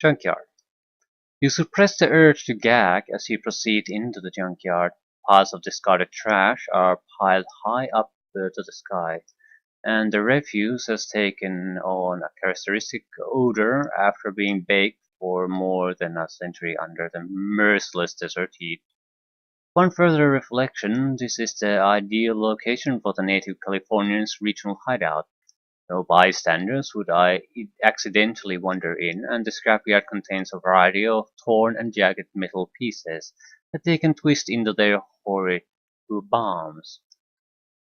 Junkyard. You suppress the urge to gag as you proceed into the junkyard. Piles of discarded trash are piled high up to the sky, and the refuse has taken on a characteristic odor after being baked for more than a century under the merciless desert heat. Upon further reflection, this is the ideal location for the Native Californians' regional hideout. No bystanders would I accidentally wander in, and the scrapyard contains a variety of torn and jagged metal pieces that they can twist into their horrid bombs.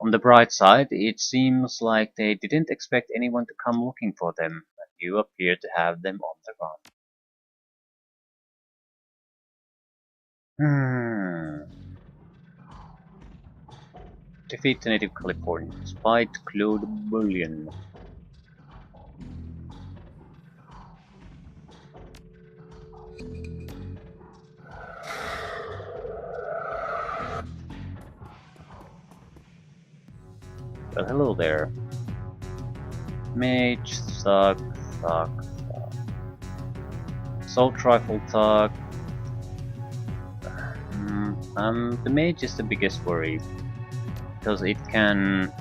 On the bright side, it seems like they didn't expect anyone to come looking for them, and you appear to have them on the run. Defeat the Native Californians. Fight Claude Bullion. Well, hello there. Mage, thug. Assault rifle, thug. The mage is the biggest worry, because it can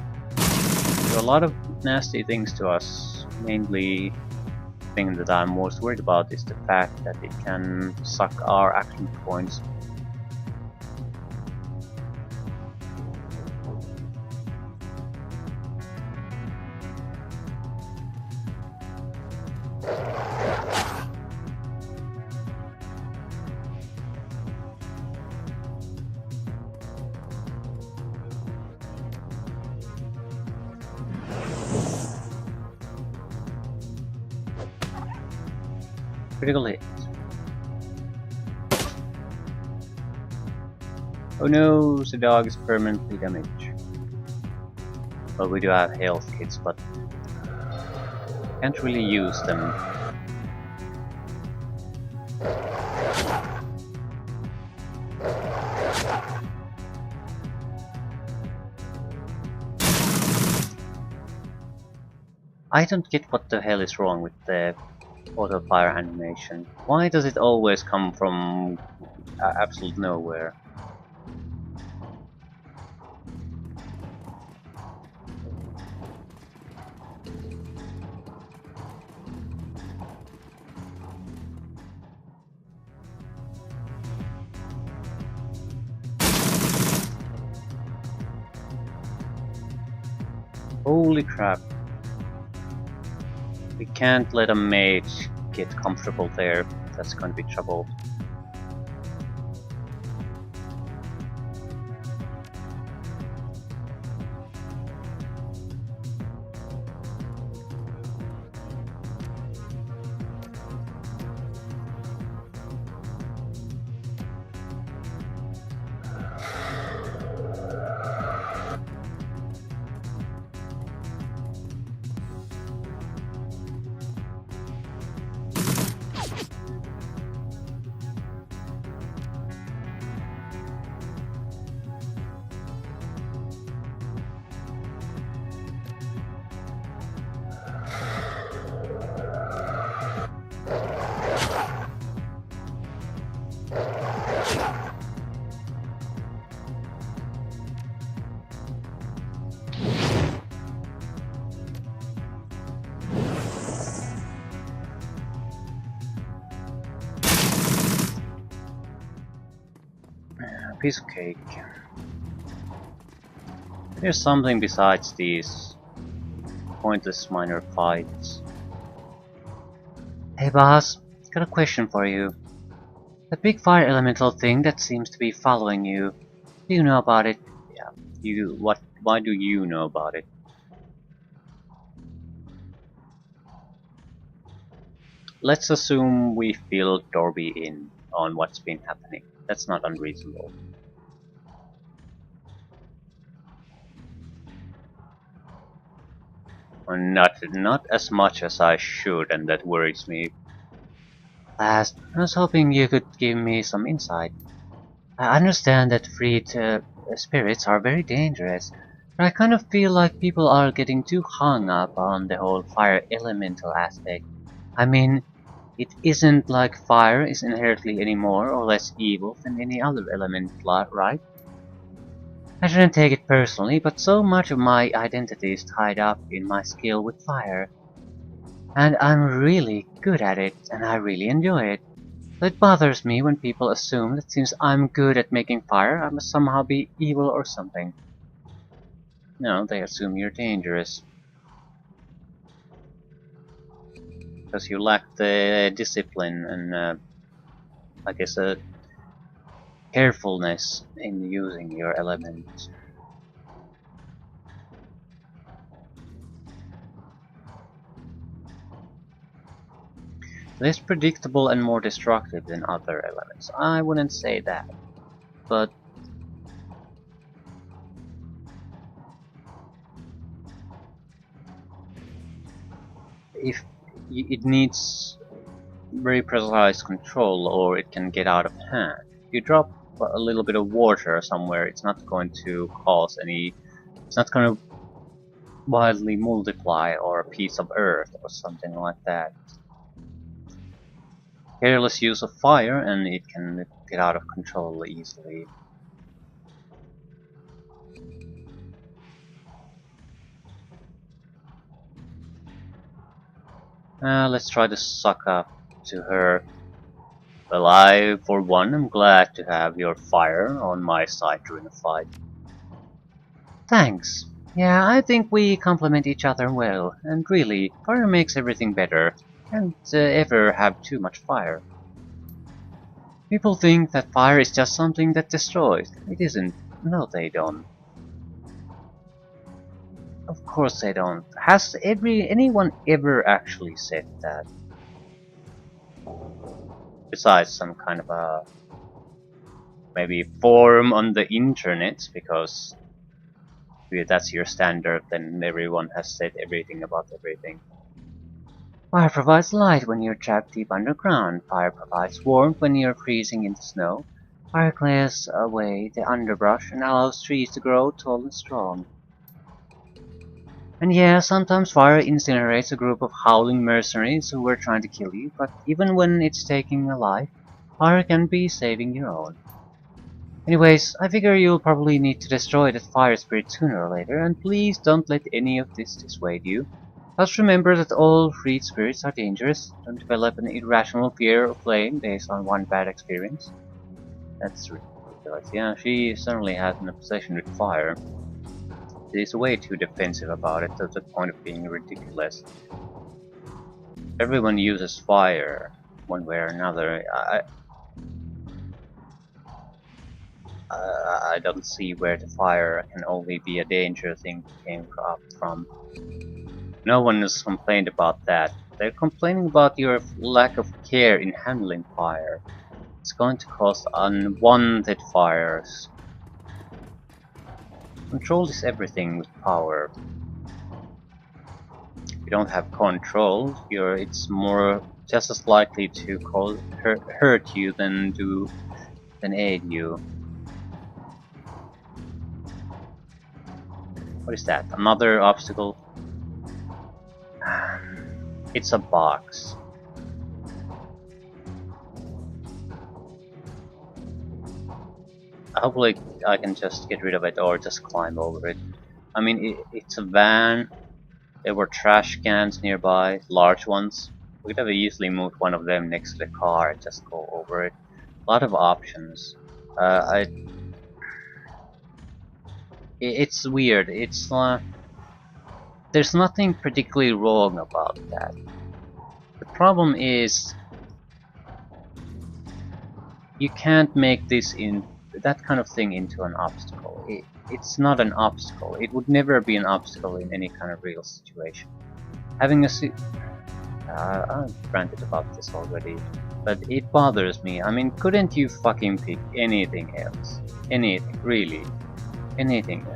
do a lot of nasty things to us. Mainly, the thing that I'm most worried about is the fact that it can suck our action points. Critical hit. Oh no, the dog is permanently damaged. Well, we do have health kits, but can't really use them. I don't get what the hell is wrong with the auto fire animation. Why does it always come from absolute nowhere? Holy crap. We can't let a mage get comfortable there. That's going to be trouble. Piece of cake. There's something besides these pointless minor fights. Hey boss, got a question for you. That big fire elemental thing that seems to be following you. Do you know about it? Yeah. Why do you know about it? Let's assume we fill Dorby in on what's been happening. That's not unreasonable. Or not as much as I should, and that worries me. Last, I was hoping you could give me some insight. I understand that freed spirits are very dangerous, but I kind of feel like people are getting too hung up on the whole fire elemental aspect. I mean, It isn't like fire is inherently any more or less evil than any other element, right? I shouldn't take it personally, but so much of my identity is tied up in my skill with fire. And I'm really good at it, and I really enjoy it. So it bothers me when people assume that since I'm good at making fire, I must somehow be evil or something. No, they assume you're dangerous. Because you lack the discipline and, I guess, carefulness in using your element. Less predictable and more destructive than other elements. I wouldn't say that, but if it needs very precise control or it can get out of hand. If you drop a little bit of water somewhere, it's not going to cause any, it's not going to wildly multiply, or a piece of earth or something like that. Careless use of fire and it can get out of control easily. Let's try to suck up to her. Well, I, for one, am glad to have your fire on my side during a fight. Thanks. Yeah, I think we complement each other well, and really, fire makes everything better. Can't ever have too much fire. People think that fire is just something that destroys. It isn't. No, they don't. Of course they don't. Has anyone ever actually said that? Besides some kind of a maybe forum on the internet, because if that's your standard, then everyone has said everything about everything. Fire provides light when you're trapped deep underground. Fire provides warmth when you're freezing in the snow. Fire clears away the underbrush and allows trees to grow tall and strong. And yeah, sometimes fire incinerates a group of howling mercenaries who were trying to kill you, but even when it's taking a life, fire can be saving your own. Anyways, I figure you'll probably need to destroy that fire spirit sooner or later, and please don't let any of this dissuade you. Just remember that all freed spirits are dangerous. Don't develop an irrational fear of flame based on one bad experience. That's ridiculous. Yeah, she certainly has an obsession with fire. She's way too defensive about it to the point of being ridiculous. Everyone uses fire, one way or another. I don't see where the fire can only be a danger thing came up from. No one has complained about that. They're complaining about your lack of care in handling fire. It's going to cause unwanted fires. Control is everything with power. If you don't have control, it's more just as likely to hurt you than aid you. What is that? Another obstacle? It's a box. Hopefully I can just get rid of it or just climb over it. I mean, it's a van. There were trash cans nearby, large ones. We could have easily moved one of them next to the car and just go over it. A lot of options. It's weird. There's nothing particularly wrong about that. The problem is you can't make that kind of thing into an obstacle. It's not an obstacle. It would never be an obstacle in any kind of real situation. Having I've ranted about this already, but it bothers me. I mean, couldn't you fucking pick anything else? Anything, really. Anything.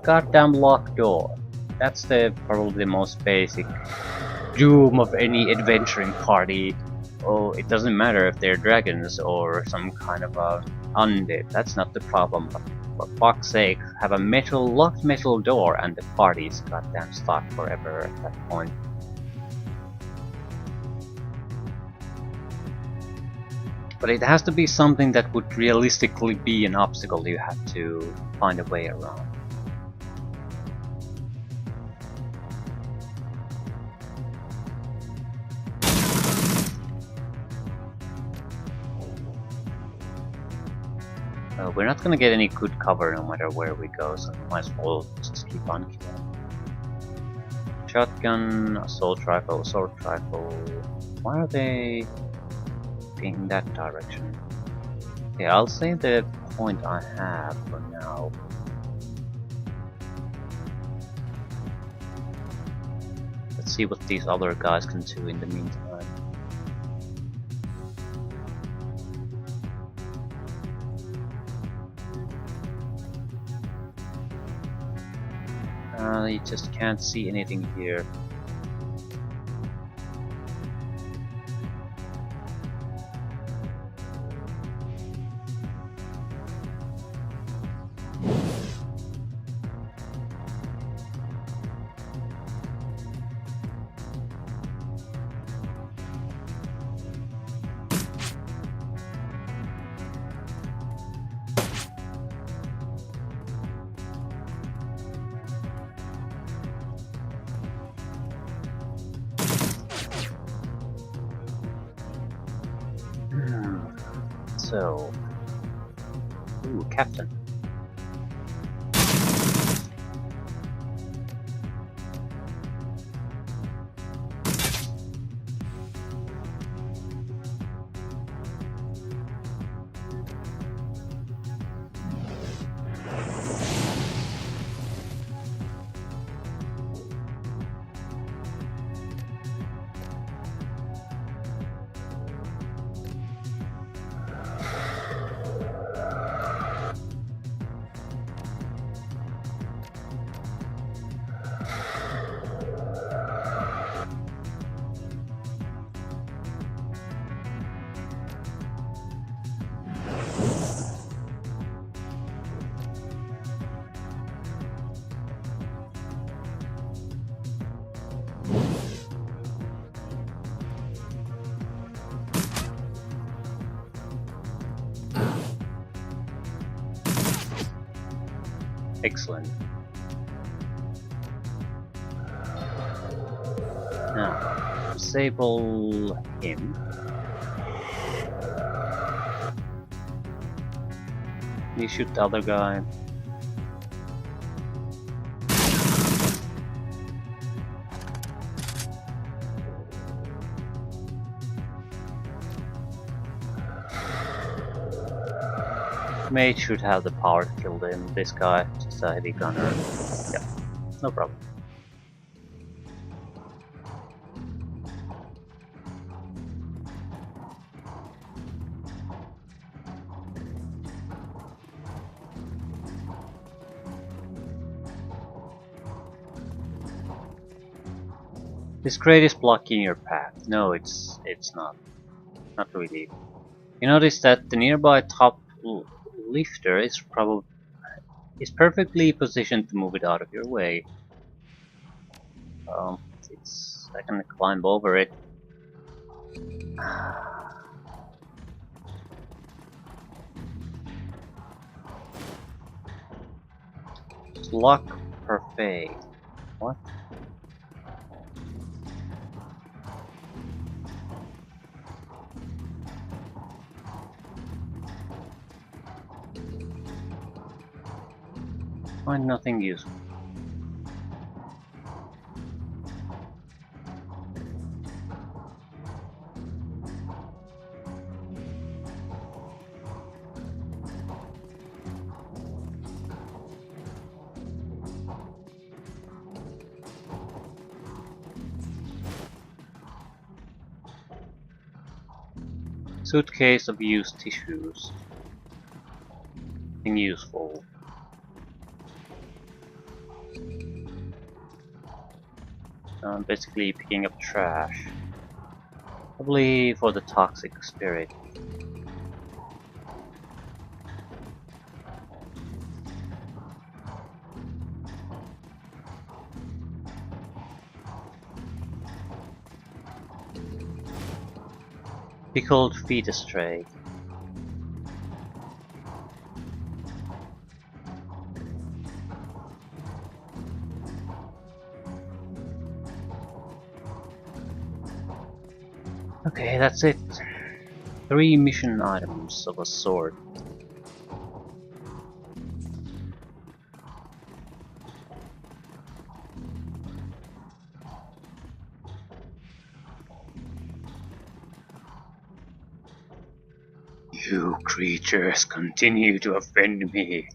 Goddamn locked door. That's probably the most basic doom of any adventuring party. Oh, it doesn't matter if they're dragons or some kind of undead. That's not the problem. But for fuck's sake, have a locked metal door and the party's goddamn stuck forever at that point. But it has to be something that would realistically be an obstacle you have to find a way around. We're not gonna get any good cover no matter where we go, so we might as well just keep on killing. Shotgun, assault rifle, assault rifle. Why are they in that direction? Okay, I'll save the point I have for now. Let's see what these other guys can do in the meantime. You just can't see anything here. So, ooh, Captain. Excellent. Now, disable him. You shoot the other guy. Mage should have the power to kill him. This guy, just a heavy gunner. Yeah, no problem. This crate is blocking your path. No, it's not. Not really. You notice that the nearby top lifter is perfectly positioned to move it out of your way. I can climb over it. Lock perfect. What? Find nothing useful. Suitcase of used tissues. Nothing useful. I'm basically picking up trash. Probably for the toxic spirit. Pickled fetus tray. Okay, that's it. 3 mission items of a sort. You creatures continue to offend me.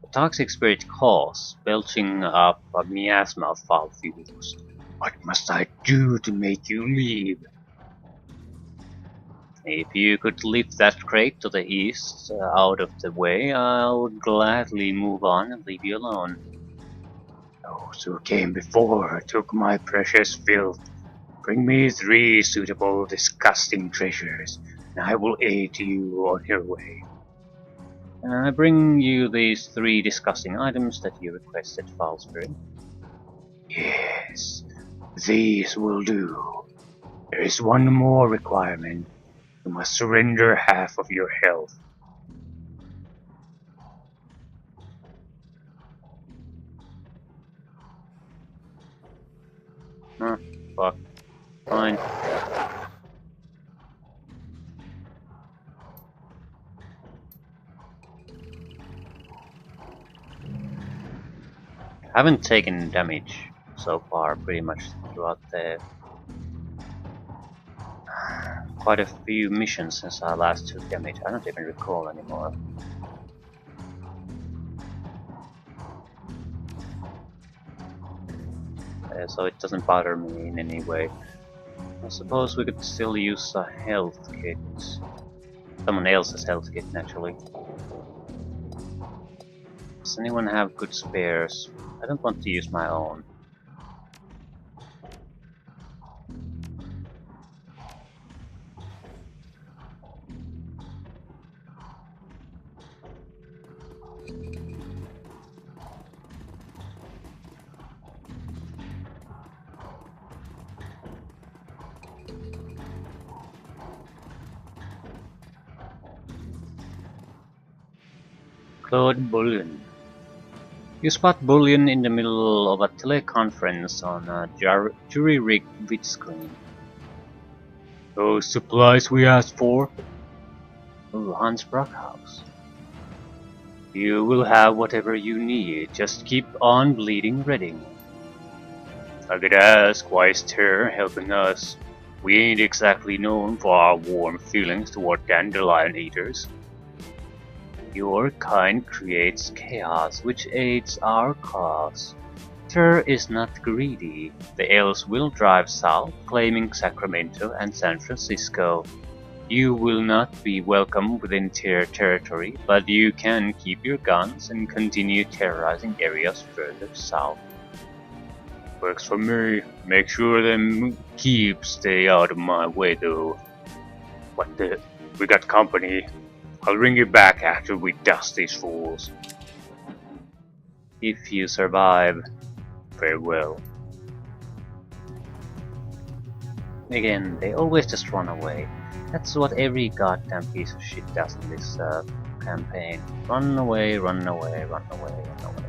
The toxic spirit calls, belching up a miasma of foul fumes. What must I do to make you leave? If you could lift that crate to the east, out of the way, I would gladly move on and leave you alone. Those who came before took my precious filth. Bring me 3 suitable, disgusting treasures, and I will aid you on your way. I bring you these 3 disgusting items that you requested, Foul Spirit. Yes, these will do. There is one more requirement. You must surrender half of your health. Huh, fuck. Fine. Haven't taken damage so far, pretty much throughout the quite a few missions since I last took damage. I don't even recall anymore. So it doesn't bother me in any way. I suppose we could still use a health kit. Someone else's health kit, naturally. Does anyone have good spares? I don't want to use my own. Claude Bullion. You spot Bullion in the middle of a teleconference on a jury-rigged vidscreen. Those supplies we asked for? Oh, Hans Brockhaus. You will have whatever you need, just keep on bleeding Redding. I could ask, why is Ter helping us? We ain't exactly known for our warm feelings toward dandelion eaters. Your kind creates chaos, which aids our cause. Ter is not greedy. The elves will drive south, claiming Sacramento and San Francisco. You will not be welcome within Ter territory, but you can keep your guns and continue terrorizing areas further south. Works for me. Make sure them keeps stay out of my way though. What the? We got company. I'll ring you back after we dust these fools. If you survive, farewell. Again, they always just run away. That's what every goddamn piece of shit does in this campaign. Run away, run away, run away, run away.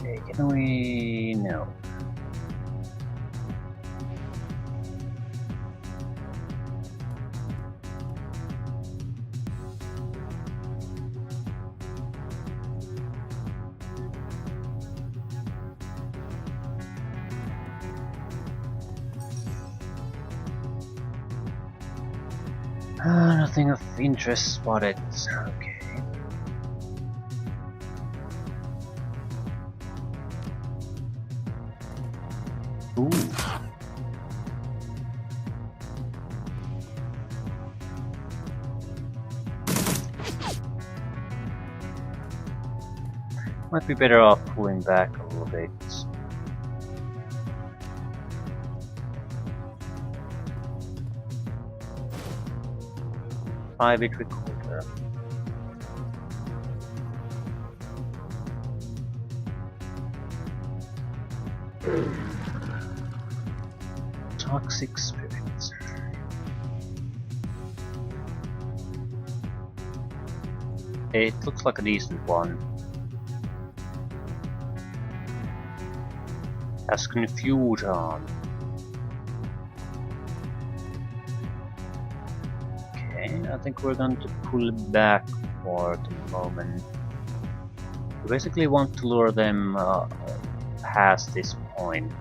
Okay, can we... no. Nothing of interest spotted. Okay. Ooh. Might be better off pulling back a little bit. Private recorder. Toxic spirits. It looks like a decent one. Has confusion. Okay, I think we're going to pull back for the moment. We basically want to lure them past this point.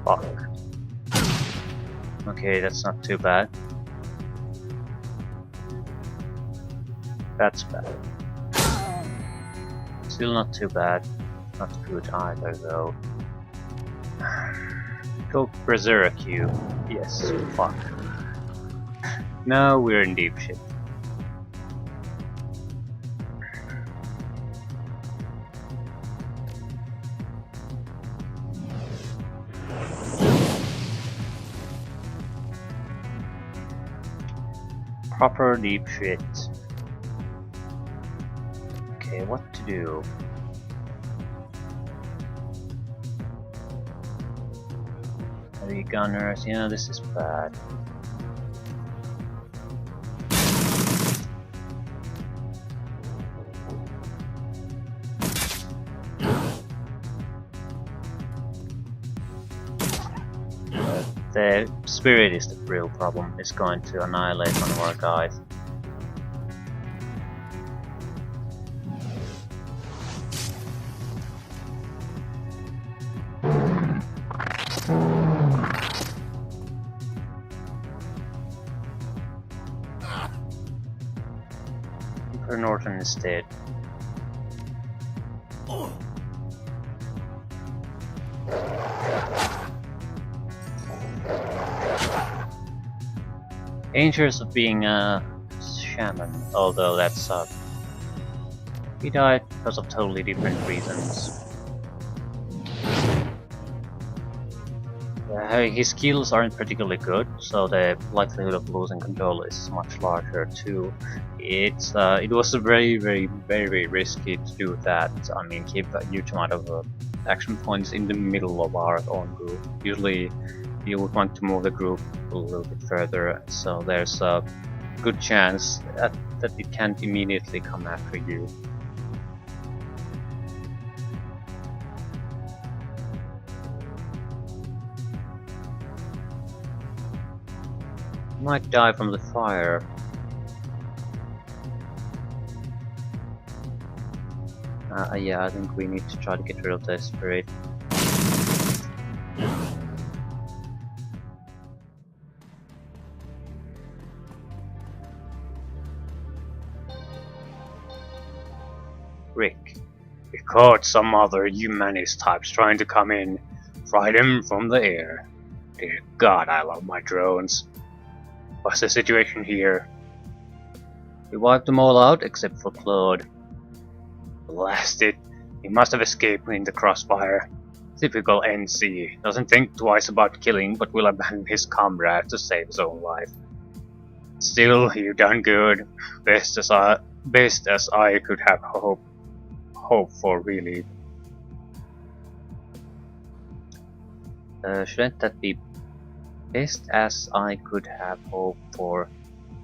Fuck. Okay, that's not too bad. That's bad. Still not too bad. Not good either, though. Go berserk, you. Yes, fuck. Now we're in deep shit. Proper deep shit. Okay, what to do? Heavy gunners, yeah, this is bad. The spirit is the real problem. It's going to annihilate one of our guys. Emperor Norton is dead. Dangers of being a shaman, although that sucked. He died because of totally different reasons. His skills aren't particularly good, so the likelihood of losing control is much larger too. It was very risky to do that. I mean, keep a huge amount of action points in the middle of our own group. Usually you would want to move the group a little bit further, so there's a good chance that it can't immediately come after you. Might die from the fire. Yeah, I think we need to try to get rid of the spirit. Rick, we caught some other humanist types trying to come in. Fry them from the air. Dear God, I love my drones. What's the situation here? We wiped them all out except for Claude. Blasted. He must have escaped in the crossfire. Typical NC. Doesn't think twice about killing, but will abandon his comrade to save his own life. Still, you done good. Best as I could have hope for, really. Shouldn't that be best as I could have hoped for?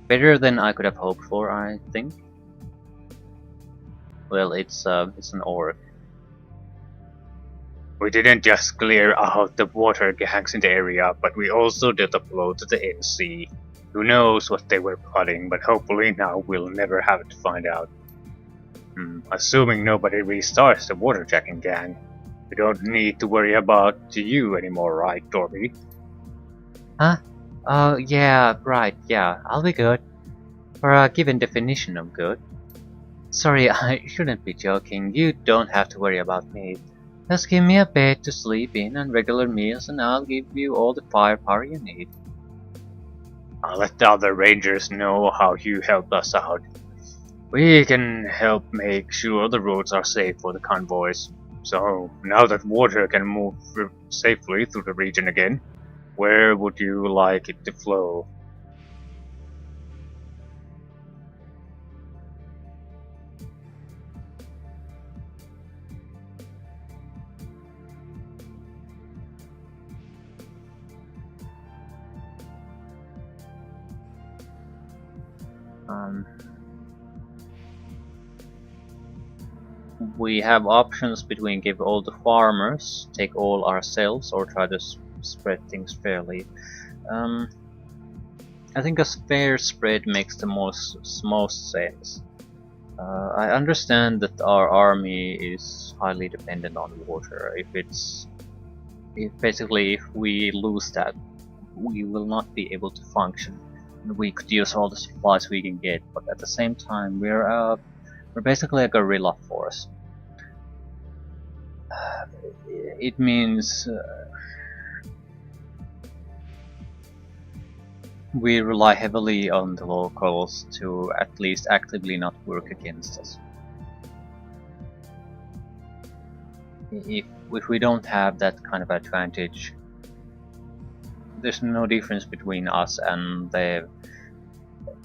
Better than I could have hoped for, I think. Well, it's an orc. We didn't just clear out the water gangs in the area, but we also did a blow to the NC. Who knows what they were plotting, but hopefully now we'll never have to find out. Assuming nobody restarts the waterjacking gang, we don't need to worry about you anymore, right, Dorby? Huh? Oh, yeah, right, yeah, I'll be good. For a given definition of good. Sorry, I shouldn't be joking. You don't have to worry about me. Just give me a bed to sleep in and regular meals and I'll give you all the firepower you need. I'll let the other rangers know how you helped us out. We can help make sure the roads are safe for the convoys. So, now that water can move safely through the region again, where would you like it to flow? We have options between give all the farmers, take all ourselves, or try to spread things fairly. I think a fair spread makes the most sense. I understand that our army is highly dependent on water. If we lose that, we will not be able to function. We could use all the supplies we can get, but at the same time, we're basically a guerrilla force. It means we rely heavily on the locals to at least actively not work against us. If we don't have that kind of advantage, there's no difference between us and the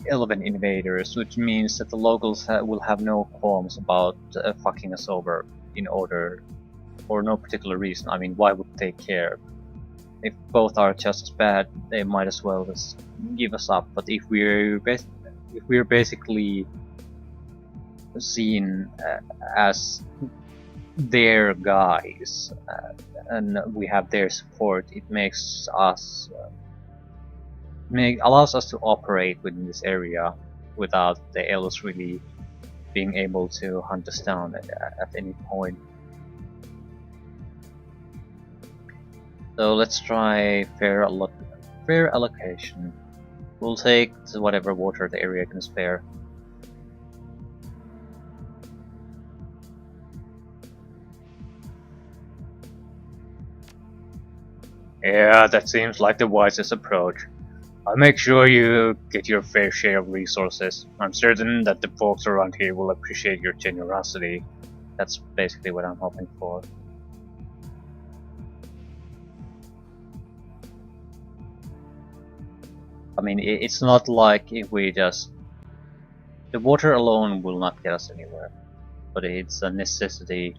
11 invaders, which means that the locals will have no qualms about fucking us over in order, for no particular reason. I mean, why would they care? If both are just as bad, they might as well just give us up. But if we're basically seen as their guys and we have their support, it makes us allows us to operate within this area without the elves really being able to hunt us down at any point. So let's try fair allocation. We'll take whatever water the area can spare. Yeah, that seems like the wisest approach. I'll make sure you get your fair share of resources. I'm certain that the folks around here will appreciate your generosity. That's basically what I'm hoping for. I mean, it's not like if we just... The water alone will not get us anywhere, but it's a necessity.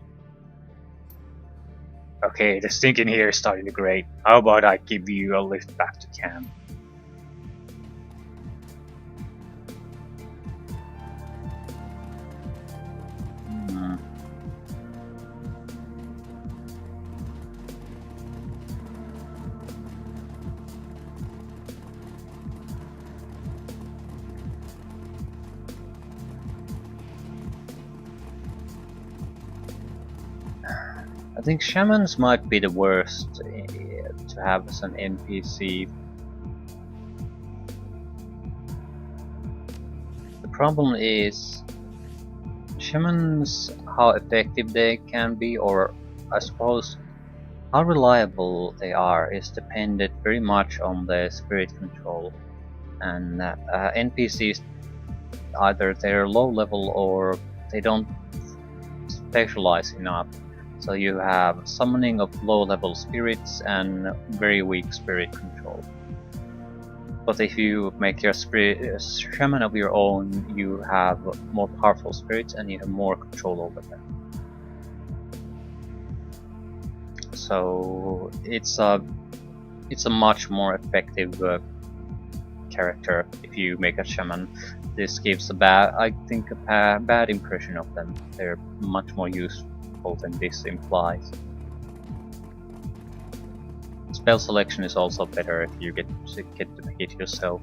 Okay, the stink in here is starting to grate. How about I give you a lift back to camp? I think shamans might be the worst to have as an NPC. The problem is shamans, how effective they can be, or I suppose how reliable they are, is dependent very much on the spirit control. And NPCs, either they're low level or they don't specialize enough. So you have summoning of low-level spirits and very weak spirit control. But if you make your shaman of your own, you have more powerful spirits and you have more control over them. So it's a much more effective character if you make a shaman. This gives I think a bad impression of them. They're much more useful than this implies. Spell selection is also better if you get to pick it yourself.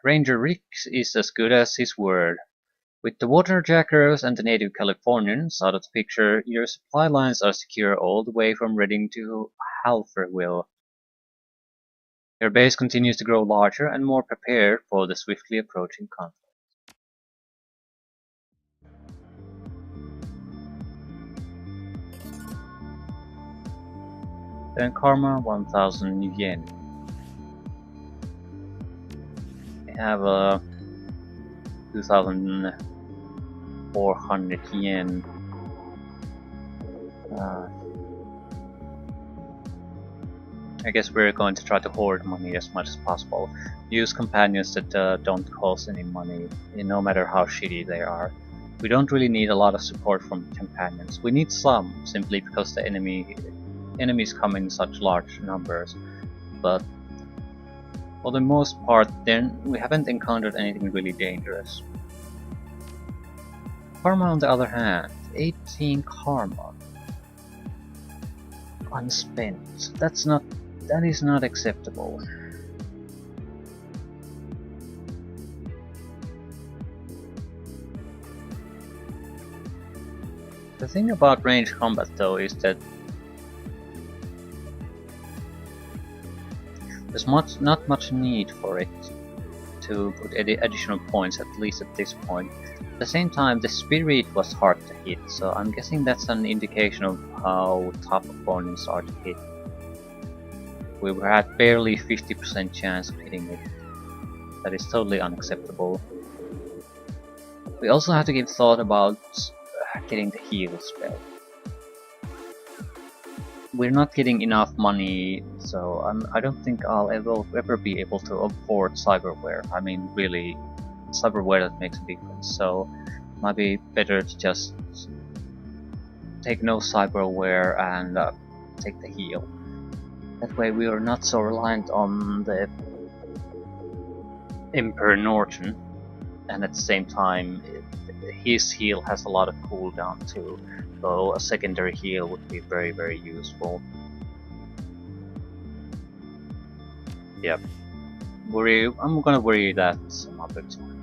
Ranger Rick is as good as his word. With the Waterjackers and the Native Californians out of the picture, your supply lines are secure all the way from Reading to Halferville. Your base continues to grow larger and more prepared for the swiftly approaching conflict. Then Karma 1000 yen. I have a 2400 yen. I guess we're going to try to hoard money as much as possible. Use companions that don't cost any money, no matter how shitty they are. We don't really need a lot of support from companions. We need some, simply because the enemies come in such large numbers. But for the most part, then we haven't encountered anything really dangerous. Karma, on the other hand, 18 karma. Unspent. That is not acceptable. The thing about ranged combat though is that there's not much need for it to put any additional points, at least at this point. At the same time, the spirit was hard to hit, so I'm guessing that's an indication of how tough opponents are to hit. We were at barely 50% chance of hitting it. That is totally unacceptable. We also have to give thought about getting the heal spell. We're not getting enough money, so I don't think I'll ever be able to afford cyberware. I mean, really, cyberware that makes a difference. So, it might be better to just take no cyberware and take the heal. That way, we are not so reliant on the Emperor Norton, and at the same time, his heal has a lot of cooldown too. So a secondary heal would be very useful. Yep. I'm gonna worry that some other time.